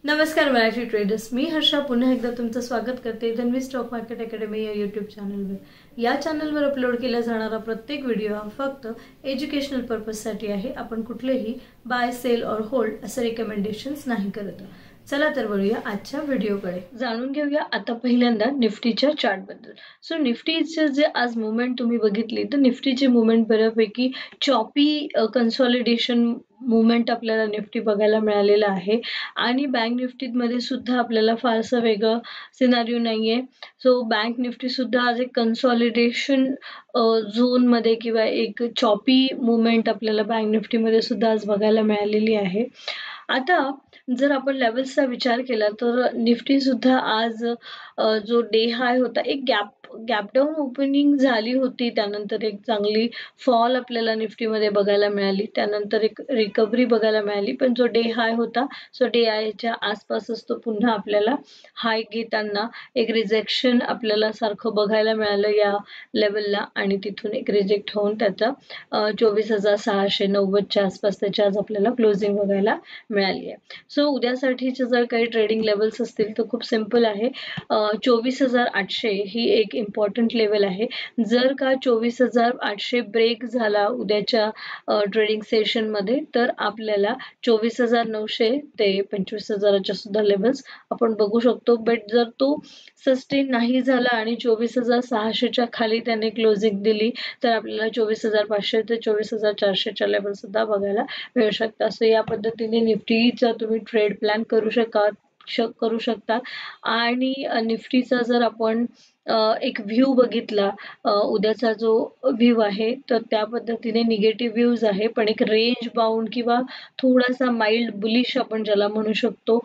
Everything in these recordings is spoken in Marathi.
नमस्कार मराठी ट्रेडर्स, मी हर्षा पुन्हा एकदा तुमचं स्वागत करते धन्वी स्टॉक मार्केट अकॅडमी या यूट्यूब चॅनलवर। या चॅनलवर अपलोड केला जाणारा प्रत्येक व्हिडिओ हा फक्त एज्युकेशनल पर्पजसाठी आहे। आपण कुठलेही बाय सेल और होल्ड असे रिकमेंडेशन्स नाही करत। चला तर वळूया आजच्या व्हिडिओकडे। जाणून घेऊया आता पहिल्यांदा निफ्टीच्या चार्ट बद्दल। सो निफ्टीचे जे आज मूवमेंट तुम्ही बघितली तर निफ्टीची मूवमेंट बऱ्यापैकी चॉपी कन्सॉलिडेशन मूवमेंट आपल्याला निफ्टी बघायला मिळालेला आहे आणि बँक निफ्टीमध्ये सुद्धा आपल्याला फारसं वेगळं सिनारिओ नाहीये। सो बँक निफ्टी सुद्धा आज एक कन्सॉलिडेशन झोन मध्ये किंवा एक चॉपी मूवमेंट आपल्याला बँक निफ्टीमध्ये सुद्धा आज बघायला मिळालेली आहे। आता जर आपण लेवल्सचा विचार केला तर निफ्टी सुद्धा आज जो डे हाय होता एक गॅप डाऊन ओपनिंग झाली होती, त्यानंतर एक चांगली फॉल आपल्याला निफ्टीमध्ये बघायला मिळाली, त्यानंतर एक रिकव्हरी बघायला मिळाली, पण जो डे हाय होता सो डे हायच्या आसपासच तो पुन्हा आपल्याला हाय घेताना एक रिजेक्शन आपल्याला सारखं बघायला मिळालं या लेवलला आणि तिथून एक रिजेक्ट होऊन त्याचा 24,690च्या आसपास त्याच्या आज आपल्याला क्लोजिंग बघायला मिळाली आहे। सो उद्यासाठीचे जर काही ट्रेडिंग लेवल्स असतील तर खूप सिंपल आहे। 24,800 ही एक इम्पॉर्टंट लेवल आहे। जर का 24,800 ब्रेक झाला उद्याच्या ट्रेडिंग सेशन मध्ये तर आपल्याला 24,900 ते 25,000च्या सुद्धा लेवल्स आपण बघू शकतो। बट जर तो सस्टेन नाही झाला आणि 24,600च्या खाली त्याने क्लोजिंग दिली तर आपल्याला 24,500 ते 24,400च्या लेवल सुद्धा बघायला मिळू शकतात। सो या पद्धतीने निफ्टीचा तुम्ही ट्रेड प्लॅन करू शकता आणि निफ्टीचा जर आपण एक व्ह्यू बघितला उद्याचा जो व्ह्यू आहे तर त्या पद्धतीने निगेटिव्ह व्ह्यूज आहे, पण एक रेंज बाउंड किंवा थोडासा माइल्ड बुलिश आपण ज्याला म्हणू शकतो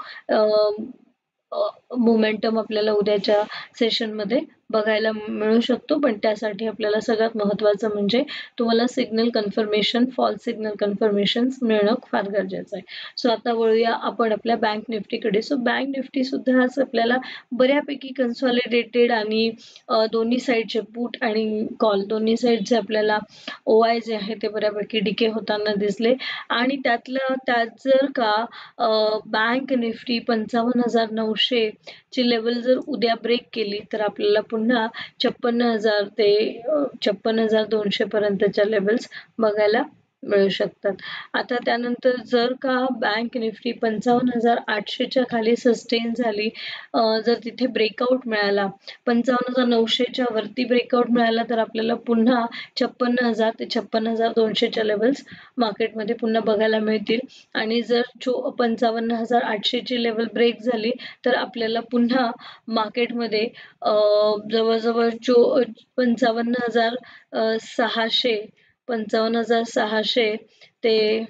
मोमेंटम आपल्याला उद्याच्या सेशन मध्ये बघायला मिळू शकतो। पण त्यासाठी आपल्याला सगळ्यात महत्त्वाचं म्हणजे तुम्हाला signal confirmation false signal confirmations मिळणं फार गरजेचं आहे। सो आता वळूया आपण आपल्या बँक निफ्टीकडे। सो बँक निफ्टी सुद्धा आज आपल्याला बऱ्यापैकी कन्सॉलिडेटेड आणि दोन्ही साईडचे पुट आणि कॉल दोन्ही साईडचे आपल्याला ओआय जे आहे ते बऱ्यापैकी डिके होताना दिसले आणि त्यात जर का बँक निफ्टी 55,900 ची लेवल जर उद्या ब्रेक केली तर आपल्याला पुन्हा 56,000 ते 56,200 पर्यंतच्या लेवल्स बघायला मिळू शकतात। आता त्यानंतर जर का बँक निफ्टी 55,800च्या खाली सस्टेन झाली, जर तिथे ब्रेकआउट मिळाला 55,900च्या वरती ब्रेकआउट मिळाला तर आपल्याला पुन्हा 56,000 ते 56,200च्या लेवल्स मार्केटमध्ये पुन्हा बघायला मिळतील आणि जर 55,800ची लेवल ब्रेक झाली तर आपल्याला पुन्हा मार्केटमध्ये जवळजवळ 55,600 ते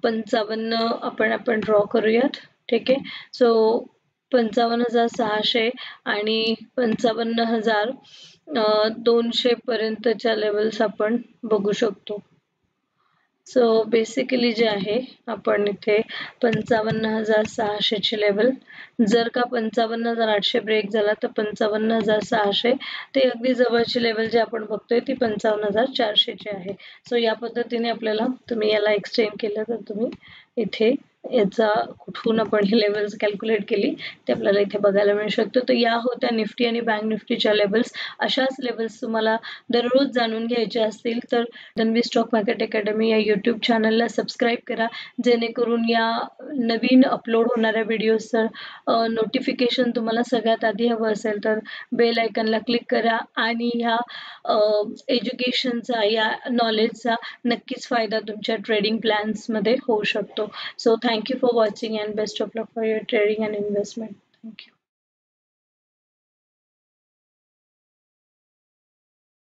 55 आपण ड्रॉ करूयात। ठीक आहे, सो 55,600 आणि 55,200 पर्यंतच्या लेवल्स आपण बघू शकतो। सो बेसिकली जे आहे आपण इथे 55,600 ची लेवल, जर का 55,800 ब्रेक झाला तर 55,600 ते अगदी जवळची लेवल जे आपण बघतोय ती 55,400 ची आहे। सो या पद्धतीने आपल्याला तुम्ही याला एक्सटेंड केलं तर तुम्ही इथे याचा कुठून आपण ही लेवल्स कॅल्क्युलेट केली ते आपल्याला इथे बघायला मिळू शकतो। तर या होत्या निफ्टी आणि बँक निफ्टीच्या लेवल्स। अशाच लेवल्स तुम्हाला दररोज जाणून घ्यायचे असतील तर धन्वी स्टॉक मार्केट अकॅडमी या यूट्यूब चॅनलला सबस्क्राईब करा, जेणेकरून या नवीन अपलोड होणाऱ्या व्हिडिओचं नोटिफिकेशन तुम्हाला सगळ्यात आधी हवं असेल तर बेल आयकॉनला क्लिक करा आणि ह्या एज्युकेशनचा या नॉलेजचा नक्कीच फायदा तुमच्या ट्रेडिंग प्लॅन्समध्ये होऊ शकतो। So thank you for watching and best of luck for your trading and investment. Thank you.